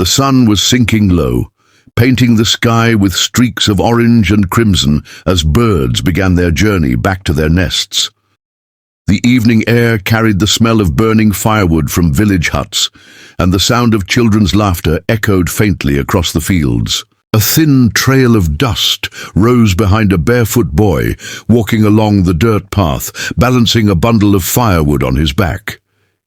The sun was sinking low, painting the sky with streaks of orange and crimson as birds began their journey back to their nests. The evening air carried the smell of burning firewood from village huts, and the sound of children's laughter echoed faintly across the fields. A thin trail of dust rose behind a barefoot boy walking along the dirt path, balancing a bundle of firewood on his back.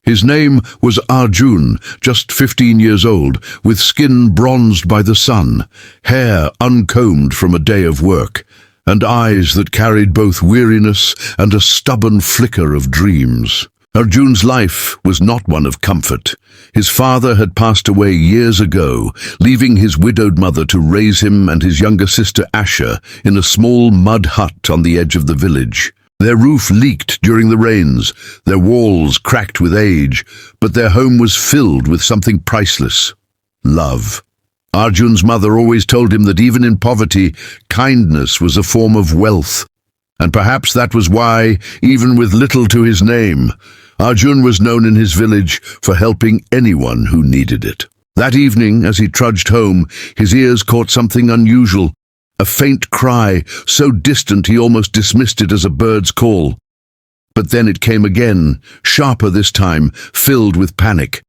His name was Arjun, just 15 years old, with skin bronzed by the sun, hair uncombed from a day of work, and eyes that carried both weariness and a stubborn flicker of dreams. Arjun's life was not one of comfort. His father had passed away years ago, leaving his widowed mother to raise him and his younger sister Asha in a small mud hut on the edge of the village. Their roof leaked during the rains, their walls cracked with age, but their home was filled with something priceless: love. Arjun's mother always told him that even in poverty, kindness was a form of wealth. And perhaps that was why, even with little to his name, Arjun was known in his village for helping anyone who needed it. That evening, as he trudged home, his ears caught something unusual. A faint cry, so distant he almost dismissed it as a bird's call. But then it came again, sharper this time, filled with panic.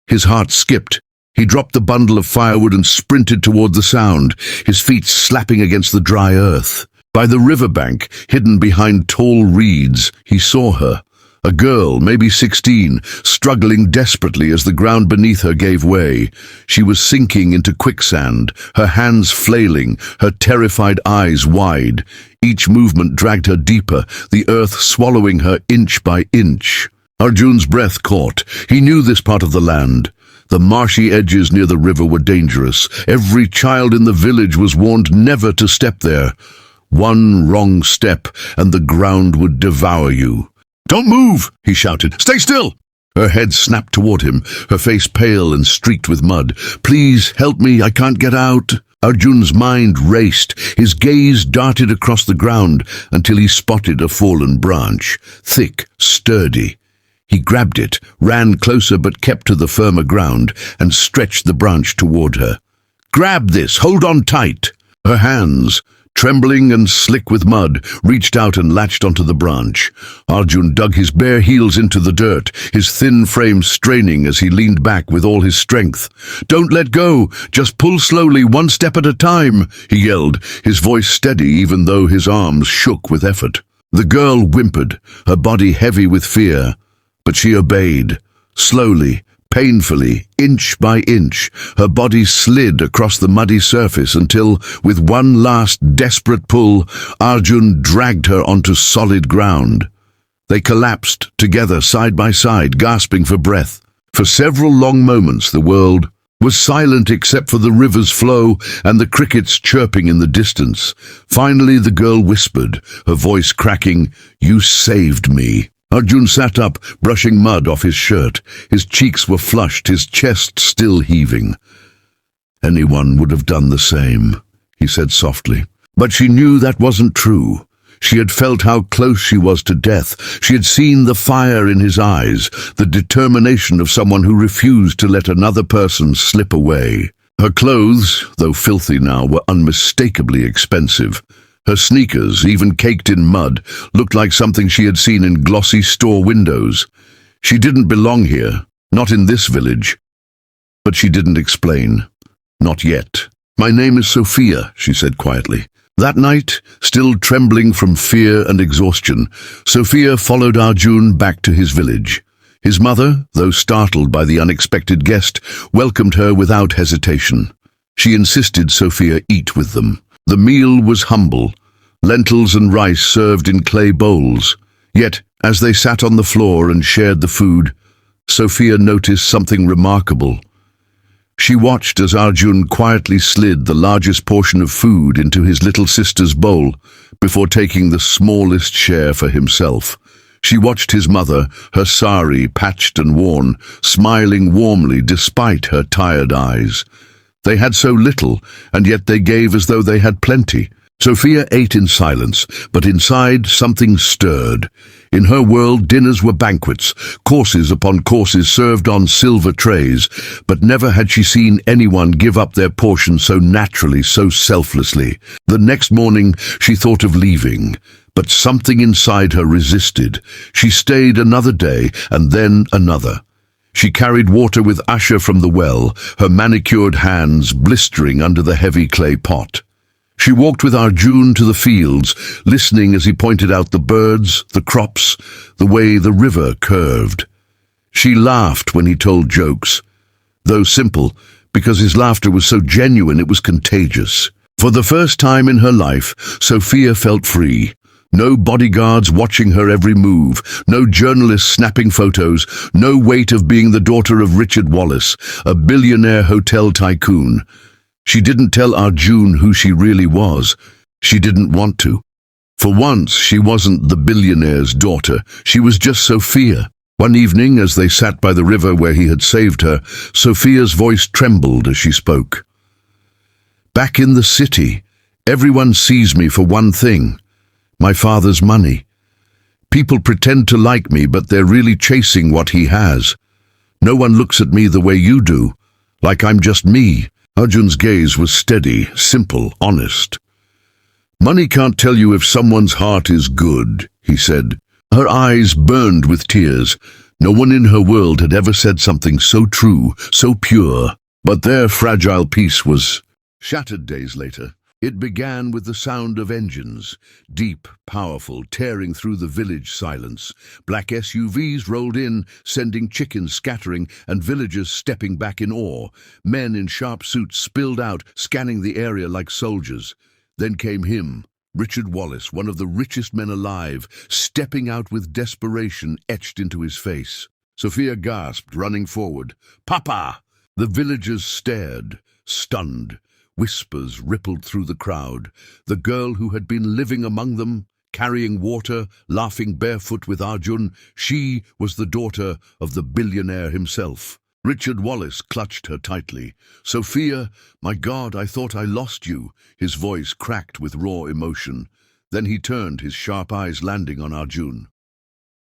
His heart skipped. He dropped the bundle of firewood and sprinted toward the sound, his feet slapping against the dry earth. By the riverbank, hidden behind tall reeds, he saw her. A girl, maybe 16, struggling desperately as the ground beneath her gave way. She was sinking into quicksand, her hands flailing, her terrified eyes wide. Each movement dragged her deeper, the earth swallowing her inch by inch. Arjun's breath caught. He knew this part of the land. The marshy edges near the river were dangerous. Every child in the village was warned never to step there. One wrong step, and the ground would devour you. "Don't move!" he shouted. "Stay still!" Her head snapped toward him, her face pale and streaked with mud. "Please, help me, I can't get out." Arjun's mind raced. His gaze darted across the ground until he spotted a fallen branch, thick, sturdy. He grabbed it, ran closer but kept to the firmer ground, and stretched the branch toward her. "Grab this, hold on tight!" Her hands, trembling and slick with mud, reached out and latched onto the branch. Arjun dug his bare heels into the dirt, his thin frame straining as he leaned back with all his strength. "Don't let go! Just pull slowly, one step at a time!" he yelled, his voice steady even though his arms shook with effort. The girl whimpered, her body heavy with fear, but she obeyed. Slowly, painfully, inch by inch, her body slid across the muddy surface until, with one last desperate pull, Arjun dragged her onto solid ground. They collapsed together side by side, gasping for breath. For several long moments the world was silent except for the river's flow and the crickets chirping in the distance. Finally the girl whispered, her voice cracking, "You saved me." Arjun sat up, brushing mud off his shirt. His cheeks were flushed, his chest still heaving. "Anyone would have done the same," he said softly. But she knew that wasn't true. She had felt how close she was to death. She had seen the fire in his eyes, the determination of someone who refused to let another person slip away. Her clothes, though filthy now, were unmistakably expensive. Her sneakers, even caked in mud, looked like something she had seen in glossy store windows. She didn't belong here, not in this village. But she didn't explain. Not yet. "My name is Sophia," she said quietly. That night, still trembling from fear and exhaustion, Sophia followed Arjun back to his village. His mother, though startled by the unexpected guest, welcomed her without hesitation. She insisted Sophia eat with them. The meal was humble, lentils and rice served in clay bowls. Yet, as they sat on the floor and shared the food, Sophia noticed something remarkable. She watched as Arjun quietly slid the largest portion of food into his little sister's bowl before taking the smallest share for himself. She watched his mother, her sari patched and worn, smiling warmly despite her tired eyes. They had so little, and yet they gave as though they had plenty. Sophia ate in silence, but inside something stirred. In her world, dinners were banquets, courses upon courses served on silver trays, but never had she seen anyone give up their portion so naturally, so selflessly. The next morning, she thought of leaving, but something inside her resisted. She stayed another day, and then another. She carried water with Asher from the well, her manicured hands blistering under the heavy clay pot. She walked with Arjun to the fields, listening as he pointed out the birds, the crops, the way the river curved. She laughed when he told jokes, though simple, because his laughter was so genuine it was contagious. For the first time in her life, Sophia felt free. No bodyguards watching her every move, no journalists snapping photos, no weight of being the daughter of Richard Wallace, a billionaire hotel tycoon. She didn't tell Arjun who she really was. She didn't want to. For once, she wasn't the billionaire's daughter. She was just Sophia. One evening, as they sat by the river where he had saved her, Sophia's voice trembled as she spoke. "Back in the city, everyone sees me for one thing. My father's money. People pretend to like me, but they're really chasing what he has. No one looks at me the way you do, like I'm just me." Arjun's gaze was steady, simple, honest. "Money can't tell you if someone's heart is good," he said. Her eyes burned with tears. No one in her world had ever said something so true, so pure. But their fragile peace was shattered days later. It began with the sound of engines, deep, powerful, tearing through the village silence. Black SUVs rolled in, sending chickens scattering and villagers stepping back in awe. Men in sharp suits spilled out, scanning the area like soldiers. Then came him, Richard Wallace, one of the richest men alive, stepping out with desperation etched into his face. Sophia gasped, running forward. "Papa!" The villagers stared, stunned. Whispers rippled through the crowd. The girl who had been living among them, carrying water, laughing barefoot with Arjun, she was the daughter of the billionaire himself. Richard Wallace clutched her tightly. "Sophia, my God, I thought I lost you." His voice cracked with raw emotion. Then he turned, his sharp eyes landing on Arjun.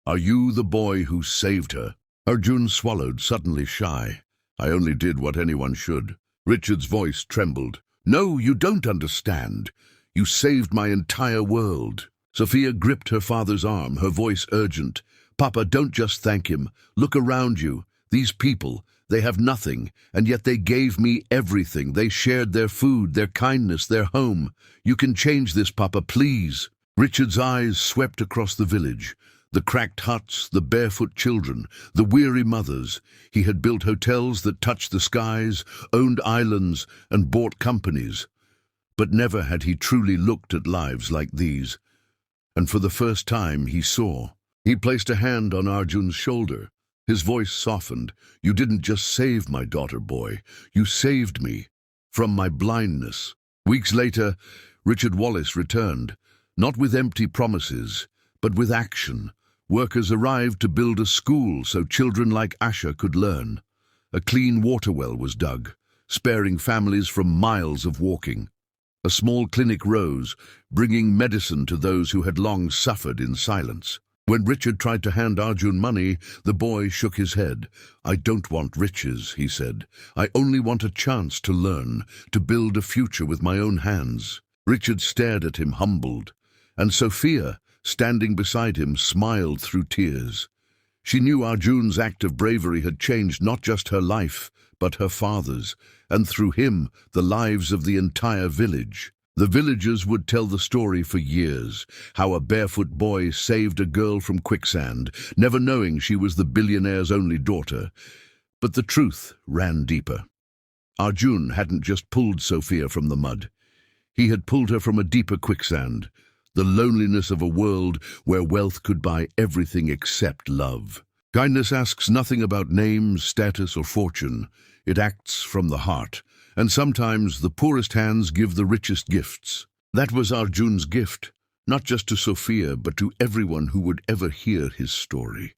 "Are you the boy who saved her?" Arjun swallowed, suddenly shy. "I only did what anyone should." Richard's voice trembled. "No, you don't understand. You saved my entire world." Sophia gripped her father's arm, her voice urgent. "Papa, don't just thank him. Look around you. These people, they have nothing, and yet they gave me everything. They shared their food, their kindness, their home. You can change this, Papa, please." Richard's eyes swept across the village. The cracked huts, the barefoot children, the weary mothers. He had built hotels that touched the skies, owned islands, and bought companies. But never had he truly looked at lives like these. And for the first time he saw. He placed a hand on Arjun's shoulder. His voice softened. "You didn't just save my daughter, boy. You saved me from my blindness." Weeks later, Richard Wallace returned, not with empty promises, but with action. Workers arrived to build a school so children like Asher could learn. A clean water well was dug, sparing families from miles of walking. A small clinic rose, bringing medicine to those who had long suffered in silence. When Richard tried to hand Arjun money, the boy shook his head. "I don't want riches," he said. "I only want a chance to learn, to build a future with my own hands." Richard stared at him, humbled, and Sophia, standing beside him, smiled through tears. She knew Arjun's act of bravery had changed not just her life, but her father's, and through him, the lives of the entire village. The villagers would tell the story for years, how a barefoot boy saved a girl from quicksand, never knowing she was the billionaire's only daughter. But the truth ran deeper. Arjun hadn't just pulled Sophia from the mud. He had pulled her from a deeper quicksand, the loneliness of a world where wealth could buy everything except love. Kindness asks nothing about names, status, or fortune. It acts from the heart, and sometimes the poorest hands give the richest gifts. That was Arjun's gift, not just to Sophia, but to everyone who would ever hear his story.